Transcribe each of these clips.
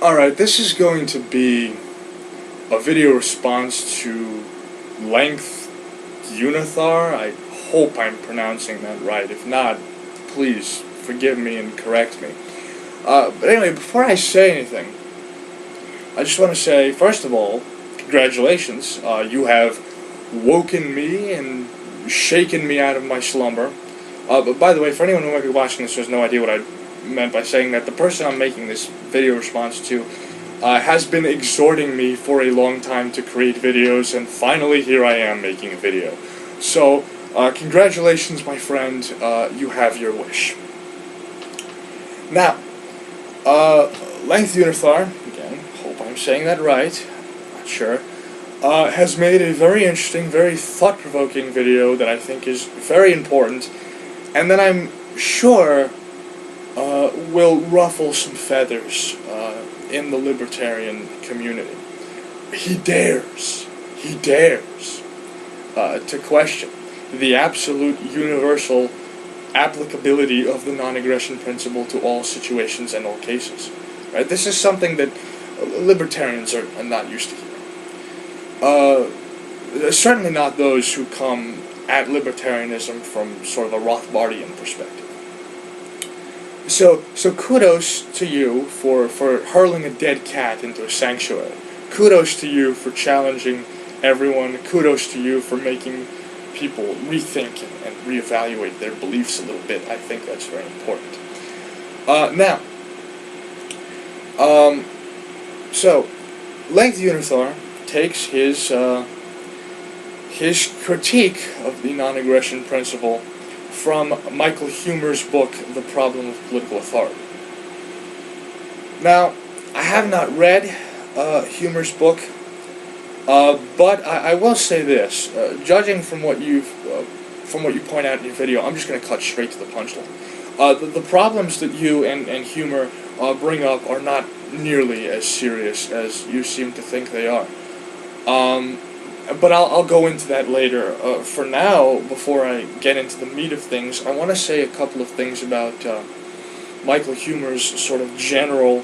Alright, this is going to be a video response to lengthyounarther. I hope I'm pronouncing that right. If not, please forgive me and correct me. But anyway, before I say anything, I just want to say, first of all, congratulations. You have woken me and shaken me out of my slumber. But by the way, for anyone who might be watching this who has no idea what I meant by saying that, the person I'm making this video response to has been exhorting me for a long time to create videos, and finally here I am making a video. So, congratulations, my friend, you have your wish. Now, lengthyounarther, again, hope I'm saying that right, not sure, has made a very interesting, very thought-provoking video that I think is very important, and that I'm sure will ruffle some feathers in the libertarian community. He dares to question the absolute universal applicability of the non-aggression principle to all situations and all cases. Right? This is something that libertarians are not used to hearing. Certainly not those who come at libertarianism from sort of a Rothbardian perspective. So kudos to you for hurling a dead cat into a sanctuary. Kudos to you for challenging everyone. Kudos to you for making people rethink and reevaluate their beliefs a little bit. I think that's very important. So lengthyounarther takes his critique of the non-aggression principle from Michael Huemer's book, The Problem of Political Authority. Now, I have not read Huemer's book, but I will say this: judging from what you point out in your video, I'm just going to cut straight to the punchline. The problems that you and Huemer bring up are not nearly as serious as you seem to think they are. But I'll go into that later. For now, before I get into the meat of things, I want to say a couple of things about Michael Huemer's sort of general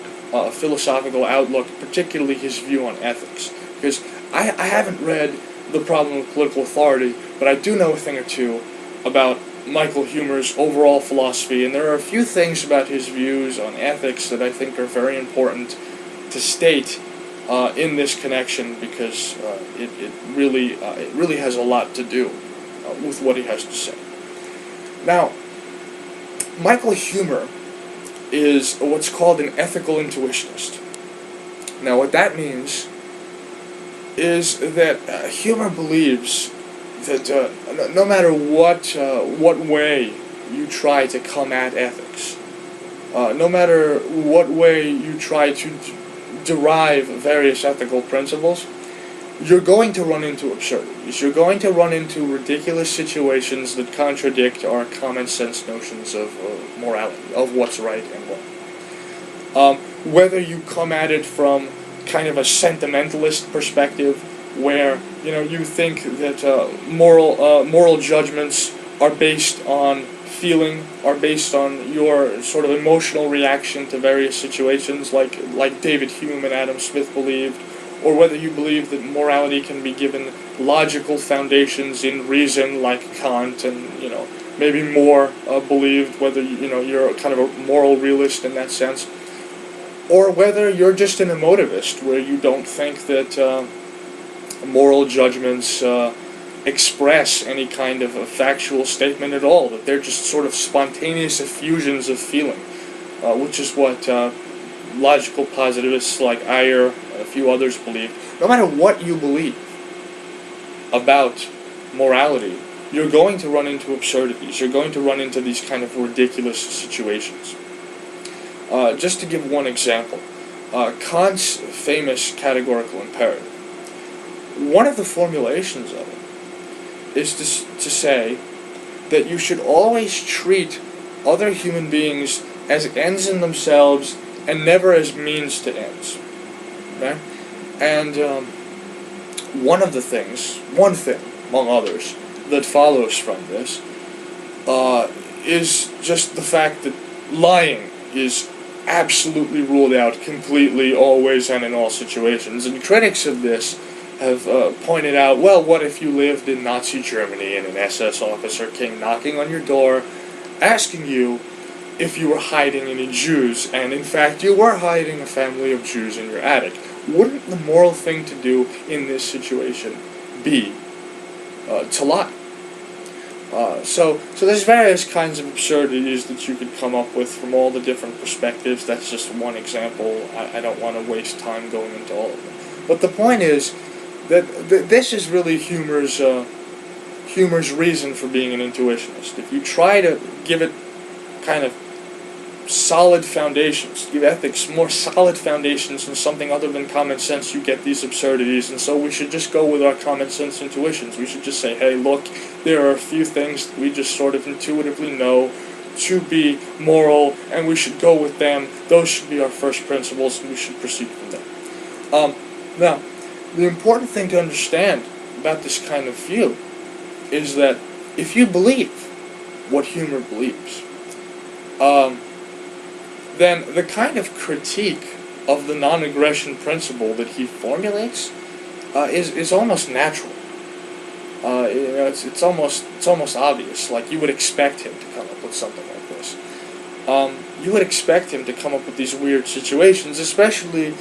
philosophical outlook, particularly his view on ethics. Because I haven't read The Problem of Political Authority, but I do know a thing or two about Michael Huemer's overall philosophy, and there are a few things about his views on ethics that I think are very important to state in this connection, because it really has a lot to do with what he has to say. Now, Michael Huemer is what's called an ethical intuitionist. Now, what that means is that Huemer believes that no matter what way you try to come at ethics, no matter what way you try to derive various ethical principles, you're going to run into absurdities. You're going to run into ridiculous situations that contradict our common sense notions of morality, of what's right and wrong. Whether you come at it from kind of a sentimentalist perspective, where you think that moral judgments are based on feeling, are based on your sort of emotional reaction to various situations, like David Hume and Adam Smith believed, or whether you believe that morality can be given logical foundations in reason, like Kant, and maybe more believed, whether you're kind of a moral realist in that sense, or whether you're just an emotivist, where you don't think that moral judgments express any kind of a factual statement at all, that they're just sort of spontaneous effusions of feeling, which is what logical positivists like Ayer and a few others believe. No matter what you believe about morality, you're going to run into absurdities. You're going to run into these kind of ridiculous situations. Just to give one example, Kant's famous categorical imperative. One of the formulations of it is to say that you should always treat other human beings as ends in themselves and never as means to ends. Okay? And one thing, among others, that follows from this is just the fact that lying is absolutely ruled out completely, always, and in all situations. And critics of this have pointed out, well, what if you lived in Nazi Germany and an SS officer came knocking on your door, asking you if you were hiding any Jews, and in fact you were hiding a family of Jews in your attic? Wouldn't the moral thing to do in this situation be to lie? So there's various kinds of absurdities that you could come up with from all the different perspectives. That's just one example. I don't want to waste time going into all of them. But the point is that this is really humor's reason for being an intuitionist. If you try to give it kind of solid foundations, give ethics more solid foundations than something other than common sense, you get these absurdities. And so we should just go with our common sense intuitions. We should just say, hey, look, there are a few things that we just sort of intuitively know to be moral, and we should go with them. Those should be our first principles, and we should proceed from there. Now, the important thing to understand about this kind of view is that if you believe what humor believes, then the kind of critique of the non-aggression principle that he formulates is almost natural. It's almost obvious. Like, you would expect him to come up with something like this. You would expect him to come up with these weird situations, especially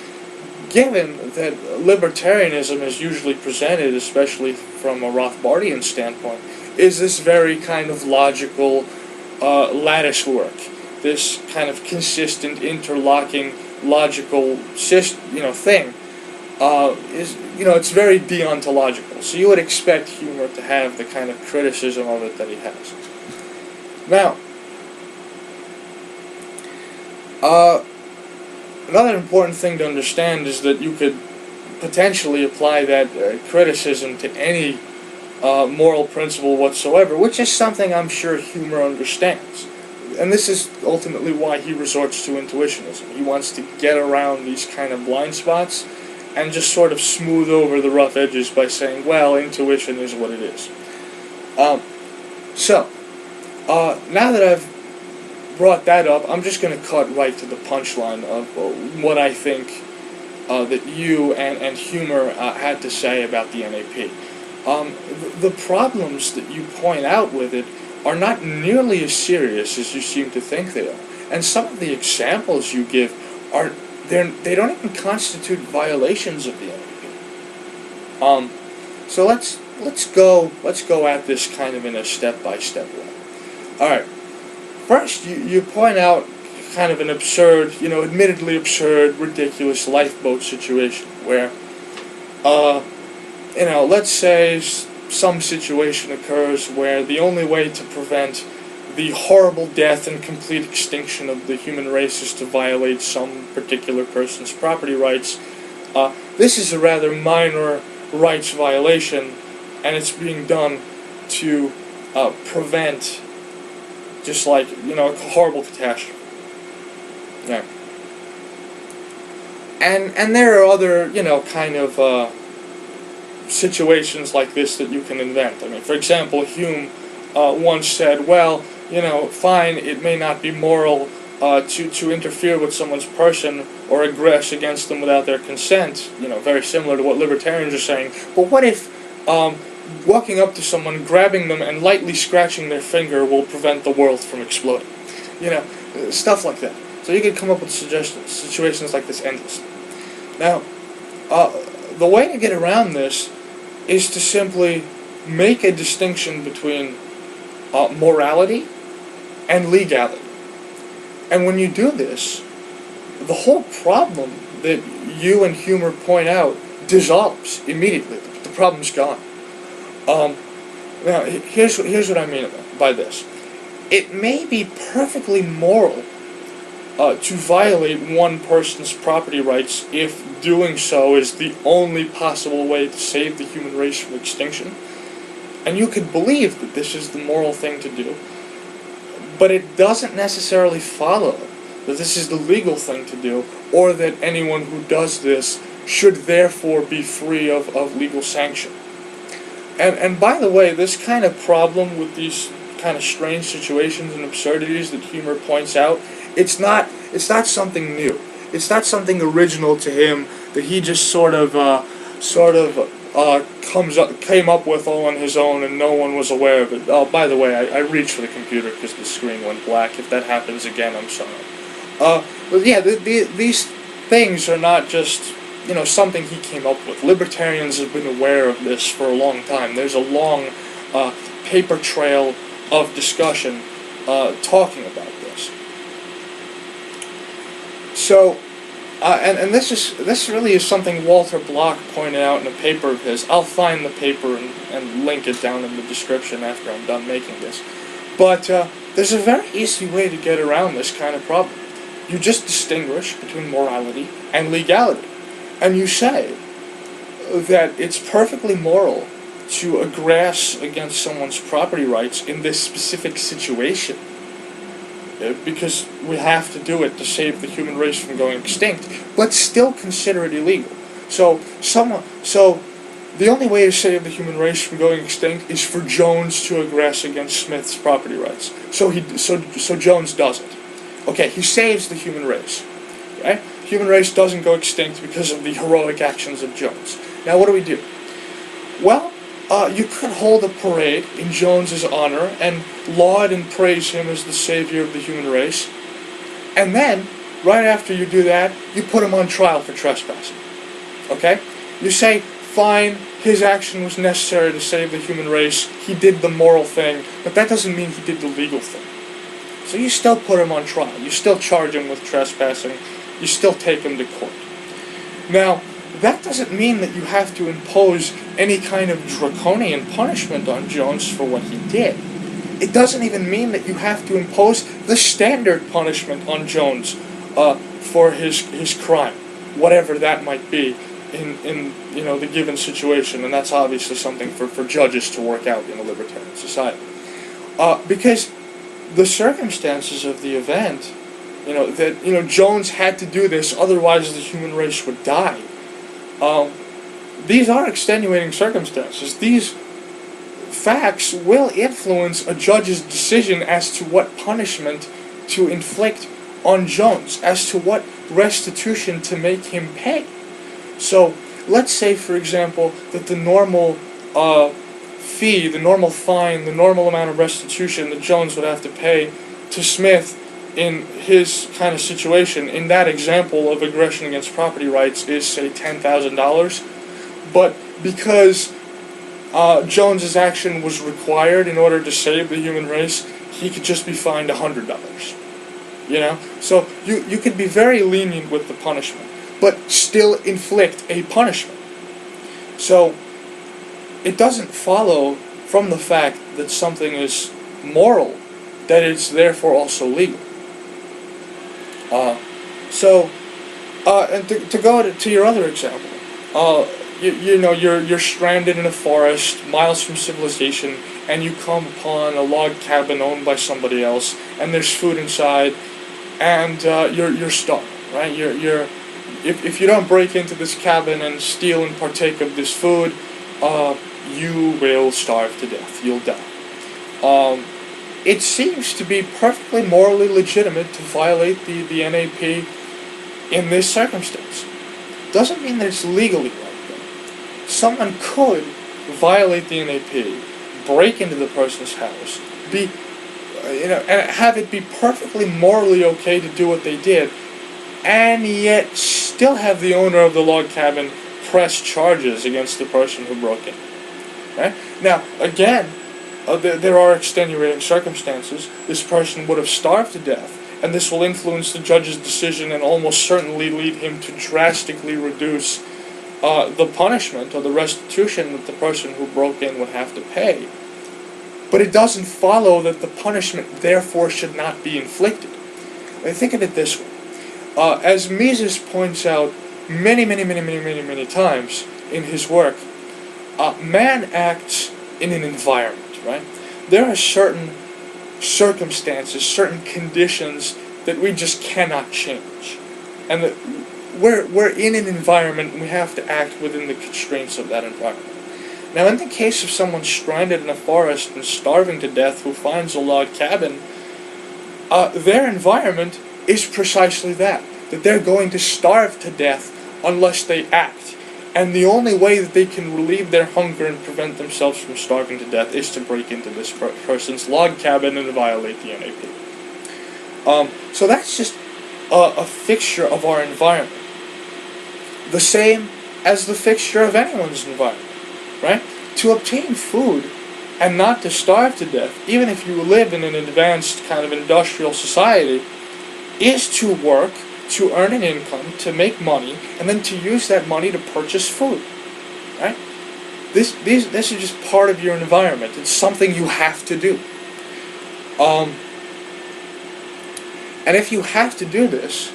given that libertarianism is usually presented, especially from a Rothbardian standpoint, is this very kind of logical lattice work. This kind of consistent, interlocking, logical thing is, it's very deontological. So you would expect humor to have the kind of criticism of it that he has. Now, another important thing to understand is that you could potentially apply that criticism to any moral principle whatsoever, which is something I'm sure humor understands. And this is ultimately why he resorts to intuitionism. He wants to get around these kind of blind spots and just sort of smooth over the rough edges by saying, well, intuition is what it is. Now that I've brought that up, I'm just going to cut right to the punchline of what I think that you and humor had to say about the NAP. The problems that you point out with it are not nearly as serious as you seem to think they are. And some of the examples you give they don't even constitute violations of the NAP. So let's go at this kind of in a step-by-step way. Alright. First, you point out kind of an absurd, admittedly absurd, ridiculous lifeboat situation where, let's say some situation occurs where the only way to prevent the horrible death and complete extinction of the human race is to violate some particular person's property rights. This is a rather minor rights violation, and it's being done to prevent just like, a horrible catastrophe. Yeah. And there are other, kind of situations like this that you can invent. I mean, for example, Hume once said, well, fine, it may not be moral to interfere with someone's person or aggress against them without their consent, very similar to what libertarians are saying, but what if walking up to someone, grabbing them, and lightly scratching their finger will prevent the world from exploding? Stuff like that. So you could come up with situations like this endlessly. Now, the way to get around this is to simply make a distinction between morality and legality. And when you do this, the whole problem that you and humor point out dissolves immediately. The problem's gone. Now, here's what I mean by this. It may be perfectly moral to violate one person's property rights if doing so is the only possible way to save the human race from extinction. And you could believe that this is the moral thing to do, but it doesn't necessarily follow that this is the legal thing to do, or that anyone who does this should therefore be free of legal sanction. And by the way, this kind of problem with these kind of strange situations and absurdities that humor points out, it's not something new. It's not something original to him that he just came up with all on his own and no one was aware of it. Oh, by the way, I reached for the computer because the screen went black. If that happens again, I'm sorry. But yeah, these things are not just, something he came up with. Libertarians have been aware of this for a long time. There's a long paper trail of discussion talking about this. So, and this really is something Walter Block pointed out in a paper of his. I'll find the paper and link it down in the description after I'm done making this. But there's a very easy way to get around this kind of problem. You just distinguish between morality and legality. And you say that it's perfectly moral to aggress against someone's property rights in this specific situation, because we have to do it to save the human race from going extinct, but still consider it illegal. So the only way to save the human race from going extinct is for Jones to aggress against Smith's property rights. So Jones does it. Okay, he saves the human race. Right? Human race doesn't go extinct because of the heroic actions of Jones. Now, what do? Well, you could hold a parade in Jones's honor and laud and praise him as the savior of the human race. And then, right after you do that, you put him on trial for trespassing. Okay? You say, fine, his action was necessary to save the human race, he did the moral thing, but that doesn't mean he did the legal thing. So you still put him on trial. You still charge him with trespassing. You still take him to court. Now, that doesn't mean that you have to impose any kind of draconian punishment on Jones for what he did. It doesn't even mean that you have to impose the standard punishment on Jones for his crime, whatever that might be in the given situation, and that's obviously something for judges to work out in a libertarian society. Because the circumstances of the event, that Jones had to do this, otherwise the human race would die. These are extenuating circumstances. These facts will influence a judge's decision as to what punishment to inflict on Jones, as to what restitution to make him pay. So, let's say, for example, that the normal fee, the normal fine, the normal amount of restitution that Jones would have to pay to Smith in his kind of situation, in that example of aggression against property rights, is, say, $10,000. But because Jones's action was required in order to save the human race, he could just be fined $100. So you could be very lenient with the punishment, but still inflict a punishment. So it doesn't follow from the fact that something is moral that it's therefore also legal. And to go to your other example, you're stranded in a forest, miles from civilization, and you come upon a log cabin owned by somebody else, and there's food inside, and you're starving, right? If you don't break into this cabin and steal and partake of this food, you will starve to death. You'll die. It seems to be perfectly morally legitimate to violate the NAP in this circumstance. Doesn't mean that it's legally right, though. Someone could violate the NAP, break into the person's house, and have it be perfectly morally okay to do what they did, and yet still have the owner of the log cabin press charges against the person who broke in. Right? Now, again, there are extenuating circumstances. This person would have starved to death, and this will influence the judge's decision and almost certainly lead him to drastically reduce the punishment or the restitution that the person who broke in would have to pay. But it doesn't follow that the punishment therefore should not be inflicted. Think of it this way. As Mises points out many times in his work, man acts in an environment, right? There are certain circumstances, certain conditions that we just cannot change. And that we're in an environment and we have to act within the constraints of that environment. Now, in the case of someone stranded in a forest and starving to death who finds a log cabin, their environment is precisely that they're going to starve to death unless they act. And the only way that they can relieve their hunger and prevent themselves from starving to death is to break into this person's log cabin and violate the NAP. So that's just a fixture of our environment. The same as the fixture of anyone's environment, right? To obtain food and not to starve to death, even if you live in an advanced kind of industrial society, is to work, to earn an income, to make money, and then to use that money to purchase food, right? This is just part of your environment. It's something you have to do. And if you have to do this,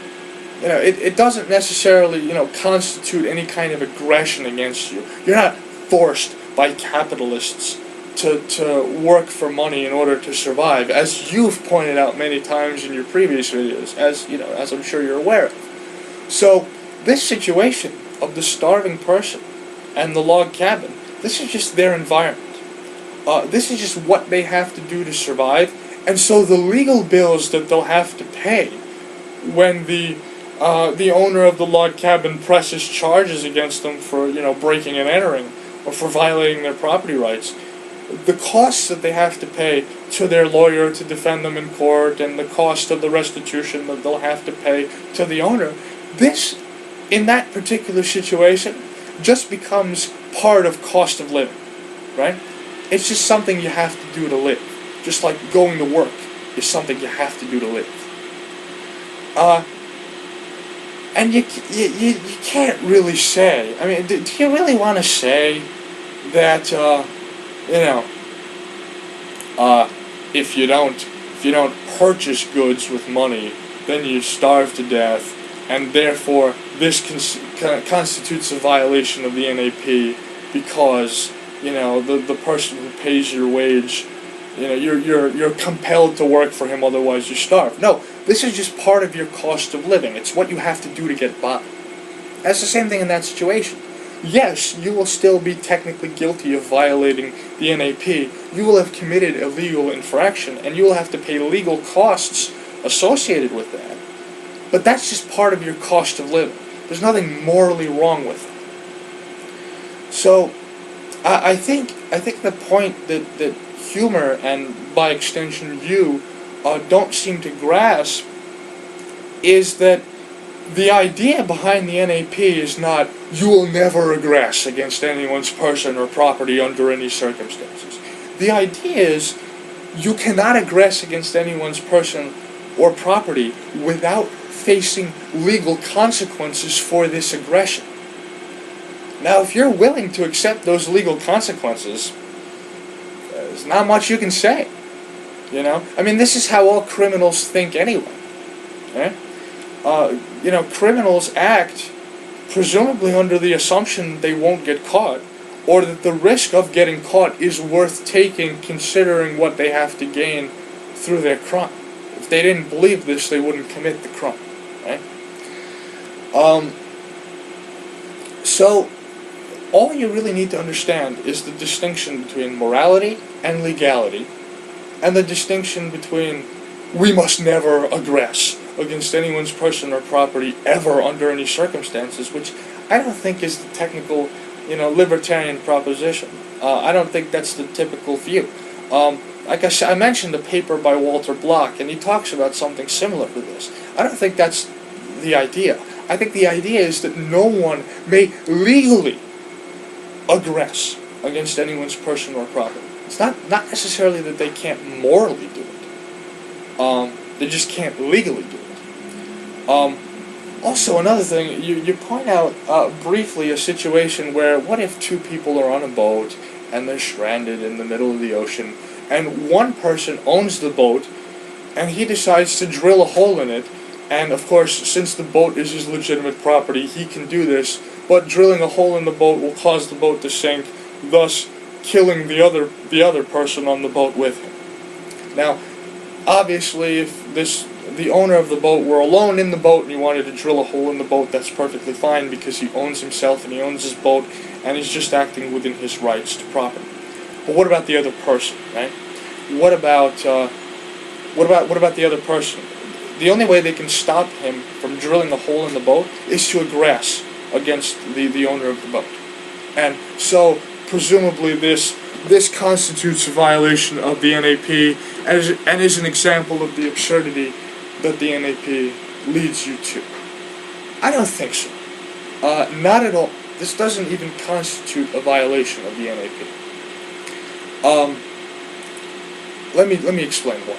it doesn't necessarily, constitute any kind of aggression against you. You're not forced by capitalists to work for money in order to survive, as you've pointed out many times in your previous videos, as I'm sure you're aware of. So this situation of the starving person and the log cabin, this is just their environment. This is just what they have to do to survive, and so the legal bills that they'll have to pay when the owner of the log cabin presses charges against them for breaking and entering or for violating their property rights, the costs that they have to pay to their lawyer to defend them in court, and the cost of the restitution that they'll have to pay to the owner, this, in that particular situation, just becomes part of cost of living, right? It's just something you have to do to live, just like going to work is something you have to do to live. And you can't really say, do you really want to say that, if you don't purchase goods with money, then you starve to death, and therefore this constitutes a violation of the NAP because the person who pays your wage, you're compelled to work for him, otherwise you starve. No, this is just part of your cost of living. It's what you have to do to get by. That's the same thing in that situation. Yes, you will still be technically guilty of violating the NAP. You will have committed a legal infraction, and you will have to pay legal costs associated with that. But that's just part of your cost of living. There's nothing morally wrong with it. So, I think the point that humor, and by extension you, don't seem to grasp is that the idea behind the NAP is not, you will never aggress against anyone's person or property under any circumstances. The idea is, you cannot aggress against anyone's person or property without facing legal consequences for this aggression. Now, if you're willing to accept those legal consequences, there's not much you can say. This is how all criminals think anyway. Okay? Criminals act presumably under the assumption they won't get caught, or that the risk of getting caught is worth taking considering what they have to gain through their crime. If they didn't believe this, they wouldn't commit the crime. Right? So, all you really need to understand is the distinction between morality and legality, and the distinction between we must never aggress against anyone's person or property ever under any circumstances, which I don't think is the technical, libertarian proposition. I don't think that's the typical view. Like I said, I mentioned a paper by Walter Block, and he talks about something similar to this. I don't think that's the idea. I think the idea is that no one may legally aggress against anyone's person or property. It's not necessarily that they can't morally do it. They just can't legally do it. Also, another thing, you point out briefly a situation where, what if two people are on a boat and they're stranded in the middle of the ocean, and one person owns the boat and he decides to drill a hole in it, and of course, since the boat is his legitimate property, he can do this, but drilling a hole in the boat will cause the boat to sink, thus killing the other person on the boat with him. Now, obviously, if this the owner of the boat were alone in the boat and he wanted to drill a hole in the boat, that's perfectly fine because he owns himself and he owns his boat and he's just acting within his rights to property. But what about the other person, right? What about the other person? The only way they can stop him from drilling a hole in the boat is to aggress against the owner of the boat. And so, presumably this constitutes a violation of the NAP and is an example of the absurdity that the NAP leads you to. I don't think so. Not at all. This doesn't even constitute a violation of the NAP. Let me explain why.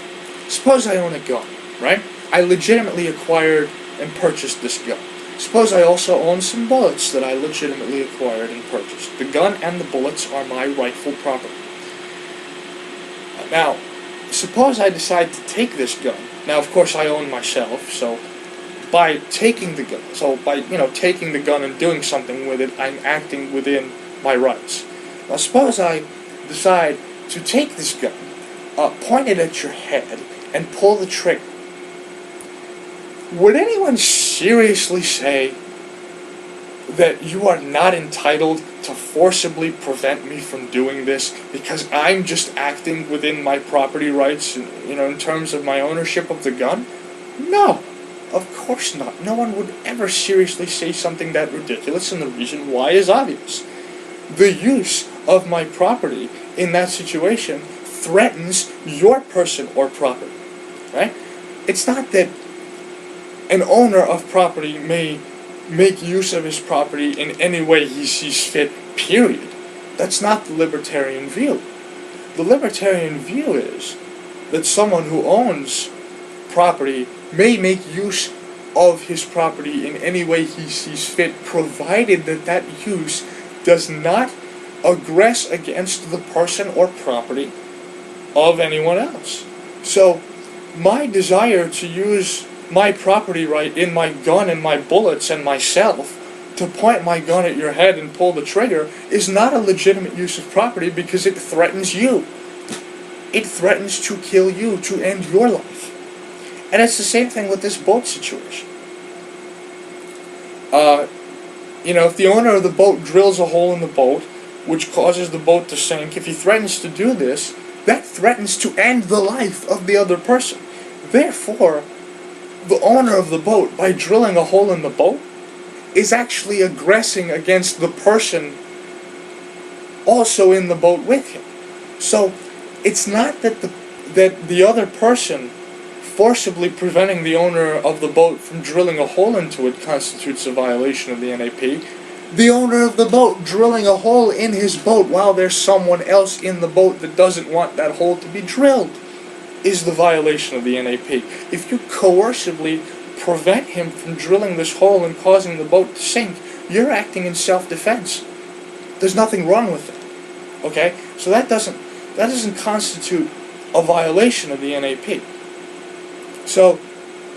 Suppose I own a gun, right? I legitimately acquired and purchased this gun. Suppose I also own some bullets that I legitimately acquired and purchased. The gun and the bullets are my rightful property. Now, suppose I decide to take this gun. Now, of course, I own myself, so by taking the gun, taking the gun and doing something with it, I'm acting within my rights. Now, suppose I decide to take this gun, point it at your head, and pull the trigger. Would anyone seriously say that you are not entitled to forcibly prevent me from doing this because I'm just acting within my property rights, in terms of my ownership of the gun? No, of course not. No one would ever seriously say something that ridiculous, and the reason why is obvious. The use of my property in that situation threatens your person or property, right? It's not that an owner of property may make use of his property in any way he sees fit, period. That's not the libertarian view. The libertarian view is that someone who owns property may make use of his property in any way he sees fit, provided that that use does not aggress against the person or property of anyone else. So, my desire to use my property right in my gun and my bullets and myself to point my gun at your head and pull the trigger is not a legitimate use of property because it threatens you. It threatens to kill you, to end your life. And it's the same thing with this boat situation. If the owner of the boat drills a hole in the boat, which causes the boat to sink, if he threatens to do this, that threatens to end the life of the other person. Therefore, the owner of the boat, by drilling a hole in the boat, is actually aggressing against the person also in the boat with him. So, it's not that the other person forcibly preventing the owner of the boat from drilling a hole into it constitutes a violation of the NAP. The owner of the boat drilling a hole in his boat while there's someone else in the boat that doesn't want that hole to be drilled is the violation of the NAP. If you coercively prevent him from drilling this hole and causing the boat to sink, you're acting in self-defense. There's nothing wrong with it. Okay? So that doesn't constitute a violation of the NAP. So,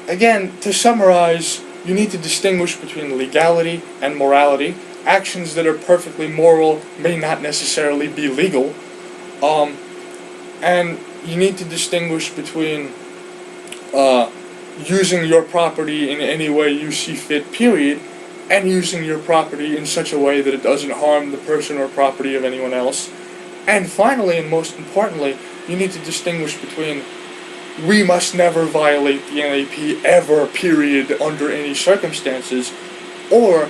again, to summarize, you need to distinguish between legality and morality. Actions that are perfectly moral may not necessarily be legal. And you need to distinguish between using your property in any way you see fit, period, and using your property in such a way that it doesn't harm the person or property of anyone else. And finally, and most importantly, you need to distinguish between we must never violate the NAP ever, period, under any circumstances, or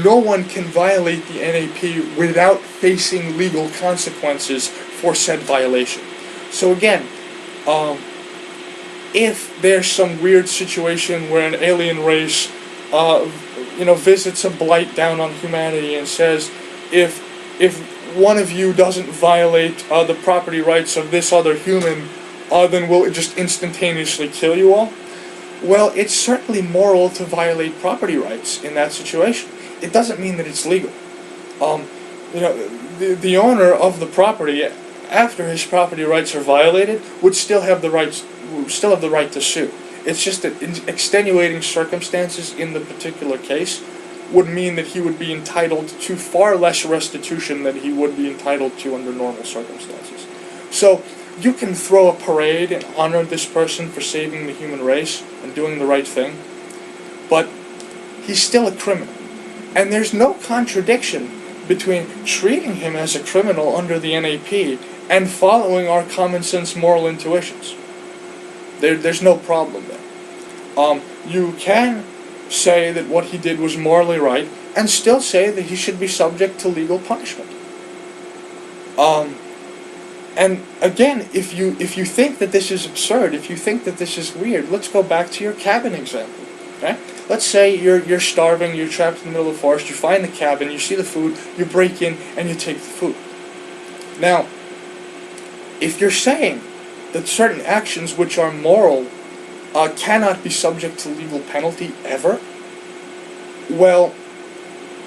no one can violate the NAP without facing legal consequences for said violation. So again, if there's some weird situation where an alien race, visits a blight down on humanity and says, if one of you doesn't violate the property rights of this other human, then we'll just instantaneously kill you all. Well, it's certainly moral to violate property rights in that situation. It doesn't mean that it's legal. The owner of the property, after his property rights are violated, would still have the right to sue. It's just that extenuating circumstances in the particular case would mean that he would be entitled to far less restitution than he would be entitled to under normal circumstances. So, you can throw a parade and honor this person for saving the human race and doing the right thing, but he's still a criminal. And there's no contradiction between treating him as a criminal under the NAP and following our common sense moral intuitions. There's no problem there. You can say that what he did was morally right and still say that he should be subject to legal punishment. And again, if you think that this is absurd, if you think that this is weird, let's go back to your cabin example. Okay? Let's say you're starving, you're trapped in the middle of the forest, you find the cabin, you see the food, you break in and you take the food. Now, if you're saying that certain actions which are moral cannot be subject to legal penalty ever, well,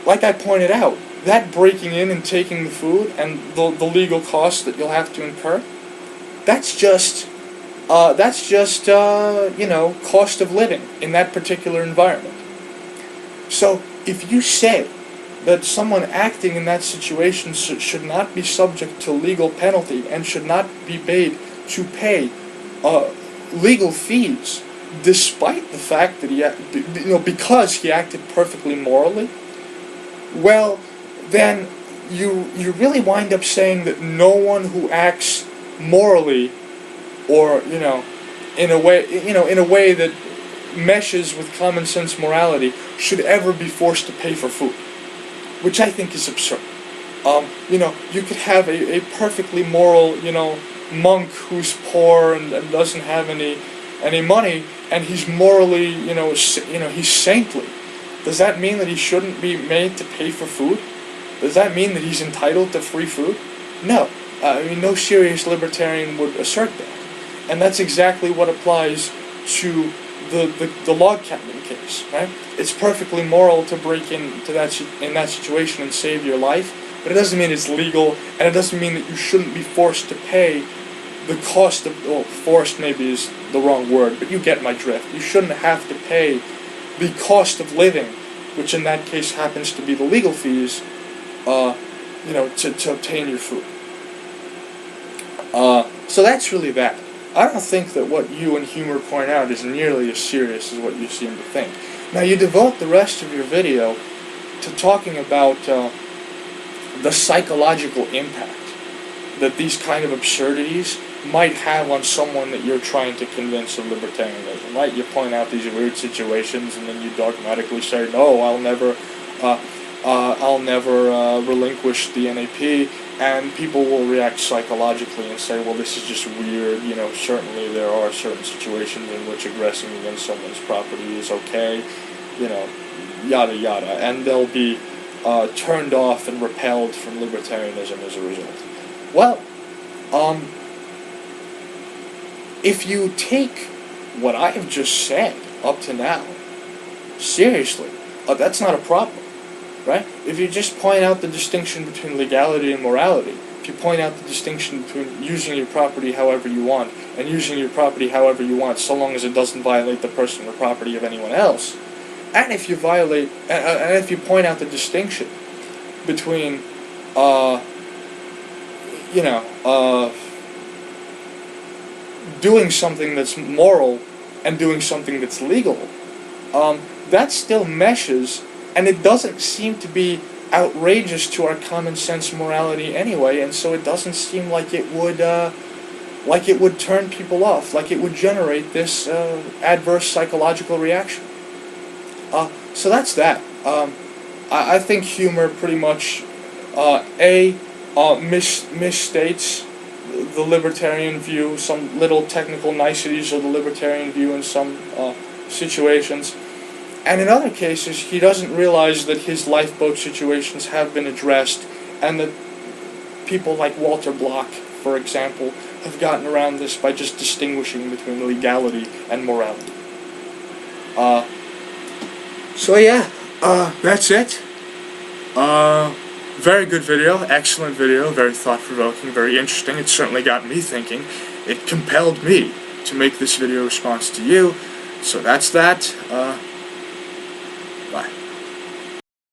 like I pointed out, that breaking in and taking the food and the legal costs that you'll have to incur, that's just cost of living in that particular environment. So if you say that someone acting in that situation should not be subject to legal penalty and should not be made to pay legal fees, despite the fact that because he acted perfectly morally, well, then you really wind up saying that no one who acts morally, or in a way that meshes with common sense morality, should ever be forced to pay for food, which I think is absurd. You could have a perfectly moral, monk who's poor and doesn't have any money, and he's morally, he's saintly. Does that mean that he shouldn't be made to pay for food? Does that mean that he's entitled to free food? No. No serious libertarian would assert that. And that's exactly what applies to the log cabin case, right? It's perfectly moral to break into in that situation and save your life, but it doesn't mean it's legal, and it doesn't mean that you shouldn't be forced to pay the cost of, forced maybe is the wrong word, but you get my drift. You shouldn't have to pay the cost of living, which in that case happens to be the legal fees, to obtain your food. So that's really that. I don't think that what you and Humor point out is nearly as serious as what you seem to think. Now, you devote the rest of your video to talking about the psychological impact that these kind of absurdities might have on someone that you're trying to convince of libertarianism, right? You point out these weird situations, and then you dogmatically say, "No, I'll never relinquish the NAP," and people will react psychologically and say, "Well, this is just weird. Certainly there are certain situations in which aggressing against someone's property is okay, yada yada," and they'll be turned off and repelled from libertarianism as a result. Well, if you take what I have just said up to now seriously, that's not a problem, right? If you just point out the distinction between legality and morality, if you point out the distinction between using your property however you want and using your property however you want, so long as it doesn't violate the personal property of anyone else, and if you point out the distinction between doing something that's moral and doing something that's legal, that still meshes, and it doesn't seem to be outrageous to our common sense morality anyway, and so it doesn't seem like it would turn people off, like it would generate this adverse psychological reaction. So that's that. I think Humor pretty much misstates the libertarian view, some little technical niceties of the libertarian view in some situations. And in other cases, he doesn't realize that his lifeboat situations have been addressed, and that people like Walter Block, for example, have gotten around this by just distinguishing between legality and morality. So yeah, that's it. Very good video, excellent video, very thought-provoking, very interesting. It certainly got me thinking. It compelled me to make this video response to you. So that's that.